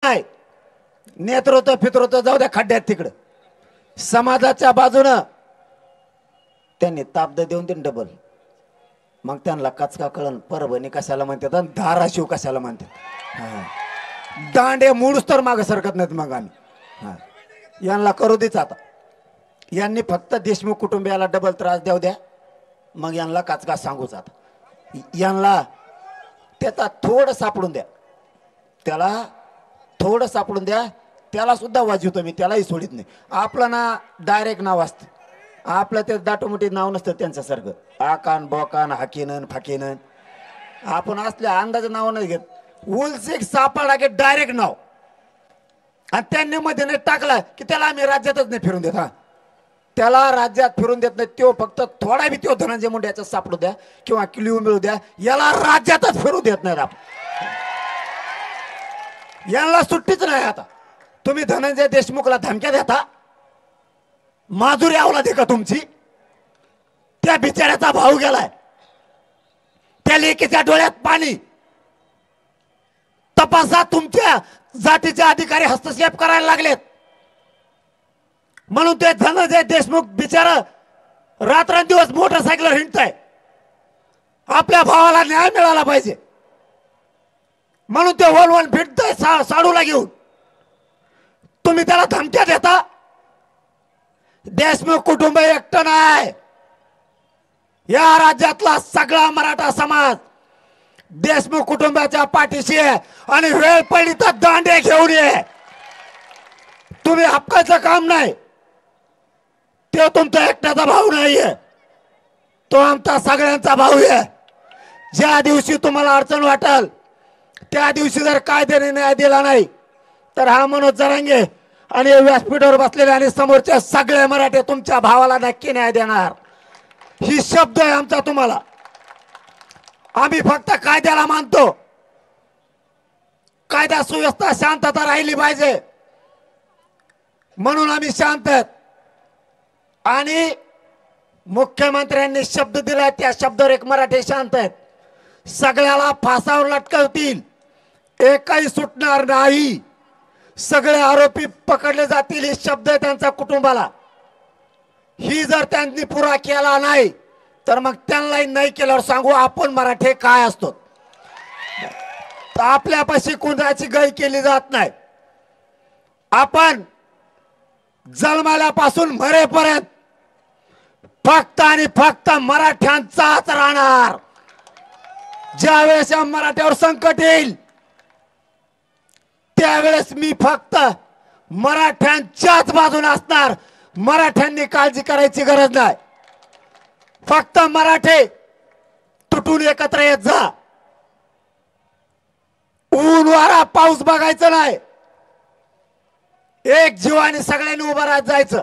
नाही, नेतृत्व फितृत्व जाऊ द्या खड्ड्यात तिकडं. समाजाच्या बाजूनं त्यांनी ताब्द देऊन देऊन डबल. मग त्यांना कचका कळण परभणी कशाला म्हणतात आणि धाराशिव कशाला म्हणतात. दांडे मूडच तर मागे सरकत नाहीत. मग आम्ही यांना करू देच. आता यांनी फक्त देशमुख कुटुंबियाला डबल त्रास देऊ द्या, मग यांना कचका सांगूच. आता यांना त्याचा थोडं सापडून द्या, त्याला थोडं सापडून द्या, त्याला सुद्धा वाजवतो मी, त्यालाही सोडित नाही. आपलं ना डायरेक्ट नाव असतं, आपलं ते दाटोमोठी नाव नसतं त्यांच्यासारखं आकान बोकान हाकीनन फाकीनन. आपण असल्या अंदाज नाव नाही घेत. उलसिक सापडला की डायरेक्ट नाव. आणि त्यांनी मध्ये नाही टाकला की त्याला आम्ही राज्यातच नाही फिरून देत. हा, त्याला राज्यात फिरून देत नाही. तो फक्त थोडा बी तो धनंजय मुंडे याचा सापडू द्या किंवा किलिव मिळू द्या, याला राज्यातच फिरू देत नाही आपण. यांना सुट्टीच नाही. आता तुम्ही धनंजय देशमुखला धमक्या देता, माधुरी अवलाद आहे का तुमची? त्या बिचाऱ्याचा भाऊ गेलाय, त्या लेकीच्या डोळ्यात पाणी. तपासात तुमच्या जातीचे अधिकारी हस्तक्षेप करायला लागलेत म्हणून ते धनंजय देशमुख बिचारा रात्रंदिवस मोटरसायकलवर हिंडताय. आपल्या भावाला न्याय मिळाला पाहिजे म्हणून ते वलवल फिरतय साडूला घेऊन. तुम्ही त्याला धमक्या देता. देशमुख कुटुंब एकटं नाही, या राज्यातला सगळा मराठा समाज देशमुख कुटुंबाच्या पाठीशी आहे. आणि वेळ पडली तर दांडे घेऊन ये. तुम्ही हक्काचं काम नाही. तो तुमचा एकट्याचा भाऊ नाहीये, तो आमचा सगळ्यांचा भाऊ आहे. ज्या दिवशी तुम्हाला अडचण वाटेल त्या दिवशी जर कायद्याने न्याय दिला नाही तर हा मनोज जरांगे आणि व्यासपीठावर बसलेले आणि समोरचे सगळे मराठे तुमच्या भावाला नक्की न्याय देणार. ही शब्द आहे आमचा तुम्हाला. आम्ही फक्त कायद्याला मानतो. कायदा सुव्यवस्था शांतता राहिली पाहिजे म्हणून आम्ही शांत आहेत. आणि मुख्यमंत्र्यांनी शब्द दिला त्या शब्दावर एक मराठे शांत आहेत. सगळ्याला फासावर लटकवतील, एकही सुटणार नाही, सगळे आरोपी पकडले जातील. हे शब्द आहे त्यांच्या कुटुंबाला. ही जर त्यांनी पुरा केला नाही तर मग त्यांनाही नाही केल्यावर सांगू आपण मराठे काय असतो. आपल्यापाशी कुणाची गय केली जात नाही. आपण जन्माल्यापासून मरेपर्यंत फक्त आणि फक्त मराठ्यांचाच राहणार. ज्यावेळेस या मराठ्यावर संकट येईल त्यावेळेस मी फक्त मराठ्यांच्याच बाजूने असणार. मराठ्यांनी काळजी करायची गरज नाही. फक्त मराठे तुटून एकत्र येत जा. ऊन वारा पाऊस बघायचं नाही. एक जीवाने सगळ्यांनी उभं राहत जायचं.